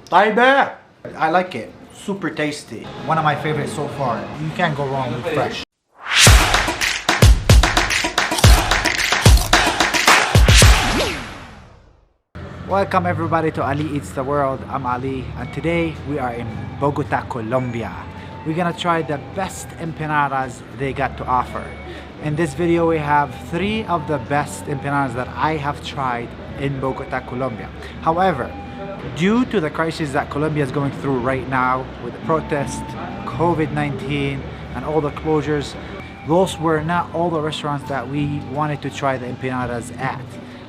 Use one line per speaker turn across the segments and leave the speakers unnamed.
Taibe! I like it. Super tasty. One of my favorites so far. You can't go wrong with fresh. Welcome everybody to Ali Eats the World. I'm Ali and today we are in Bogota, Colombia. We're gonna try the best empanadas they got to offer. In this video we have 3 of the best empanadas that I have tried in Bogota, Colombia. However, due to the crisis that Colombia is going through right now with the protest, COVID-19 and all the closures, those were not all the restaurants that we wanted to try the empanadas at.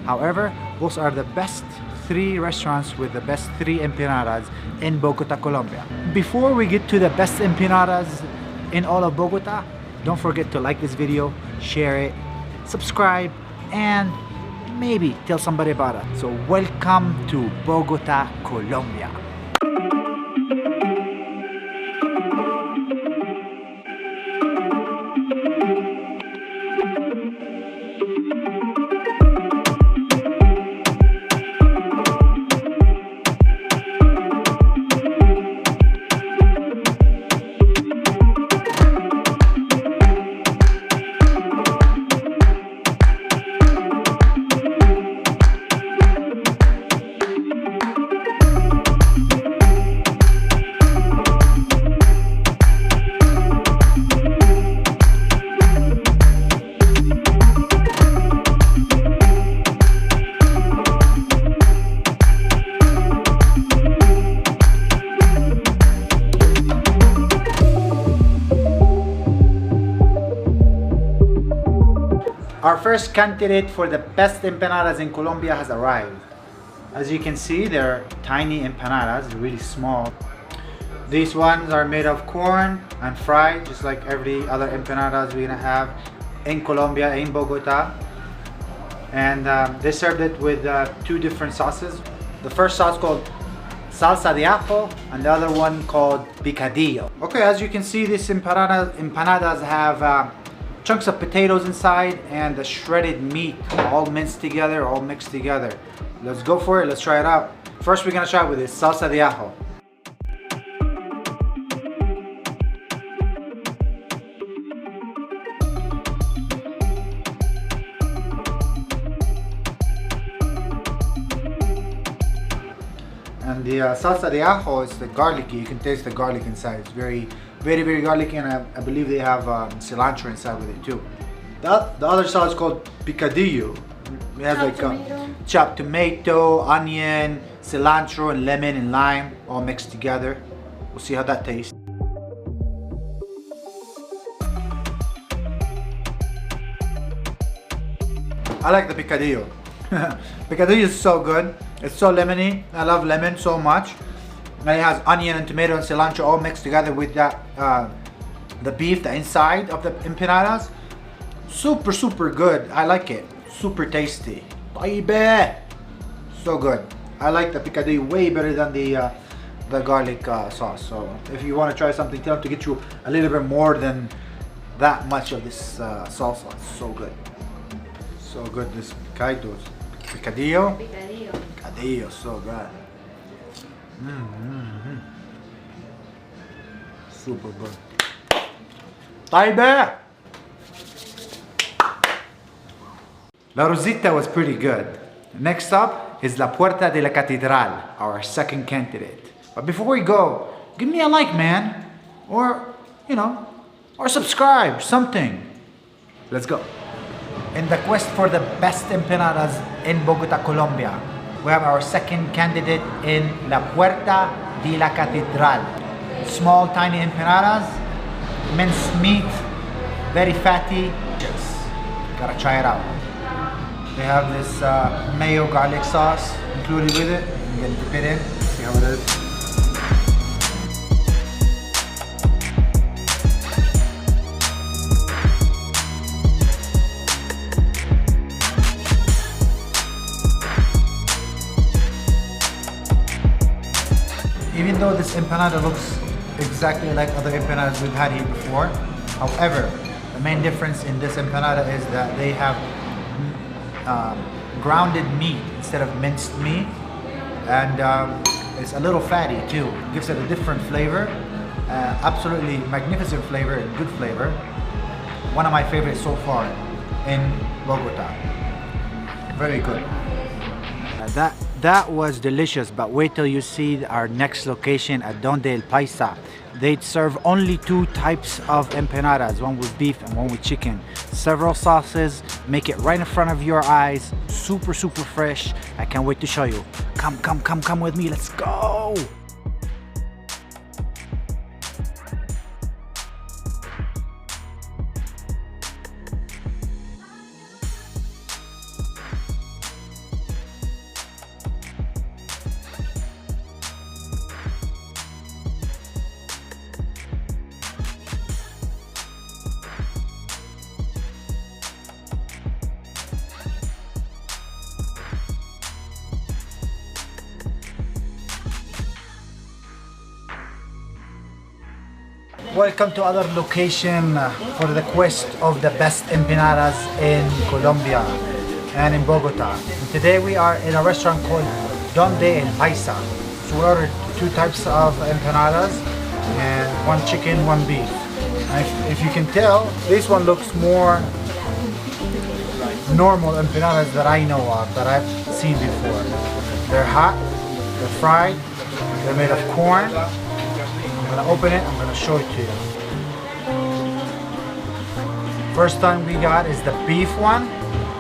However, those are the best 3 restaurants with the best 3 empanadas in Bogota, Colombia. Before we get to the best empanadas in all of Bogota, don't forget to like this video, share it, subscribe, and maybe tell somebody about it. So welcome to Bogota, Colombia. Our first candidate for the best empanadas in Colombia has arrived. As you can see, they're tiny empanadas, really small. These ones are made of corn and fried, just like every other empanadas we're gonna have in Colombia, in Bogota. And they served it with 2 different sauces. The first sauce called salsa de ajo and the other one called picadillo. Okay, as you can see, these empanadas have chunks of potatoes inside and the shredded meat all minced together, all mixed together. Let's go for it, let's try it out. First we're gonna try with this salsa de ajo. And the salsa de ajo is the garlicky. You can taste the garlic inside. It's very garlicky, and I believe they have cilantro inside with it too. The other sauce is called picadillo. It has chopped tomato, onion, cilantro, and lemon and lime all mixed together. We'll see how that tastes. I like the picadillo. Picadillo is so good. It's so lemony. I love lemon so much. And it has onion and tomato and cilantro all mixed together with that the beef, the inside of the empanadas. Super good. I like it. Super tasty. Baby! So good. I like the picadillo way better than the garlic sauce. So if you want to try something, tell them to get you a little bit more than that much of this salsa. It's so good. So good. This picadillo. Picadillo, so good. Super good. Taibe! La Rosita was pretty good. Next up is La Puerta de la Catedral, our second candidate. But before we go, give me a like, man. Or, or subscribe, something. Let's go. In the quest for the best empanadas in Bogota, Colombia, we have our second candidate in La Puerta de la Catedral. Small, tiny empanadas, minced meat, very fatty. Just gotta try it out. They have this mayo garlic sauce included with it. You can dip it in, see how it is. Even though this empanada looks exactly like other empanadas we've had here before, however, the main difference in this empanada is that they have grounded meat instead of minced meat, and It's a little fatty too. Gives it a different flavor. Absolutely magnificent flavor, good flavor. One of my favorites so far in Bogota. Very good. That was delicious, but wait till you see our next location at Donde el Paisa. They serve only 2 types of empanadas, one with beef and one with chicken. Several sauces, make it right in front of your eyes. Super fresh. I can't wait to show you. Come with me, let's go. Welcome to other location for the quest of the best empanadas in Colombia and in Bogota. And today we are in a restaurant called Donde el Paisa. So we ordered 2 types of empanadas and 1 chicken, 1 beef. And if you can tell, this one looks more normal empanadas that I know of, that I've seen before. They're hot, they're fried, they're made of corn. I'm gonna open it, I'm gonna show it to you. First one we got is the beef one,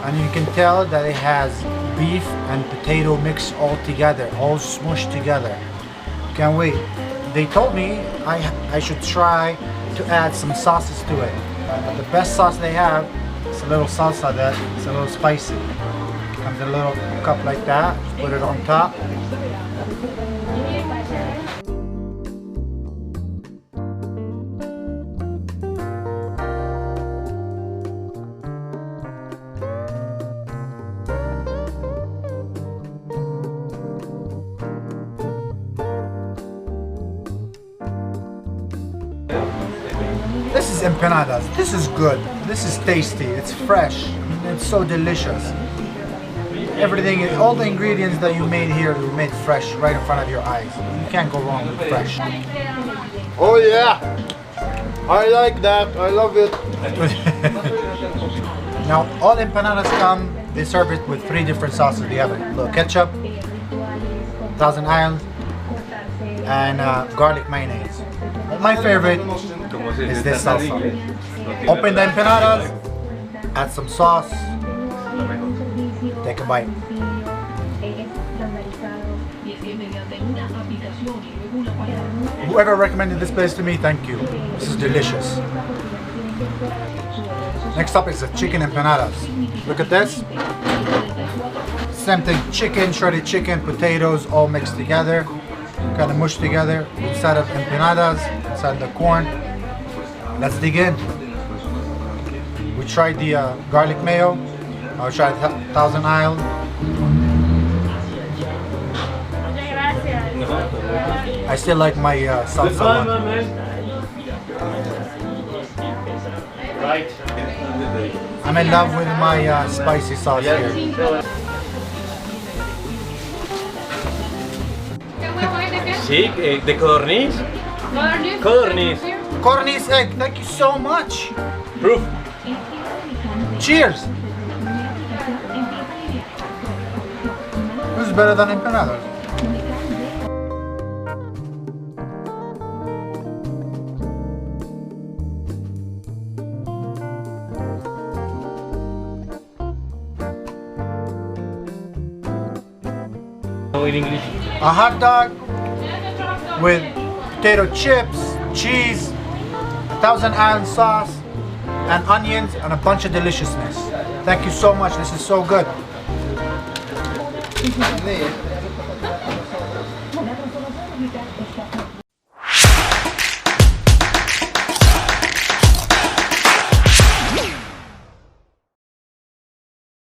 and you can tell that it has beef and potato mixed all together, all smushed together. Can't wait. They told me I should try to add some sauces to it. But the best sauce they have is a little salsa that is a little spicy. Comes in a little cup like that, put it on top. This is empanadas. This is good. This is tasty. It's fresh. It's so delicious. Everything, all the ingredients that you made here, you made fresh right in front of your eyes. You can't go wrong with fresh.
Oh yeah, I like that. I love it.
Now, all empanadas come, they serve it with 3 different sauces. We have a little ketchup, Thousand Island, and garlic mayonnaise. My favorite is this salsa. Open the empanadas, add some sauce, take a bite. Whoever recommended this place to me, thank you. This is delicious. Next up is the chicken empanadas. Look at this. Same thing, chicken, shredded chicken, potatoes, all mixed together. Kind of mushed together inside of empanadas, inside the corn. Let's dig in. We tried the garlic mayo. I tried Thousand Island. I still like my salsa one. I'm in love with my spicy sauce here.
Sí, de codorniz. Codorniz.
Codorniz egg, thank you so much.
Proof.
Cheers. This is better than empanadas.
In English.
A hot dog with potato chips, cheese, Thousand Island sauce, and onions, and a bunch of deliciousness. Thank you so much. This is so good.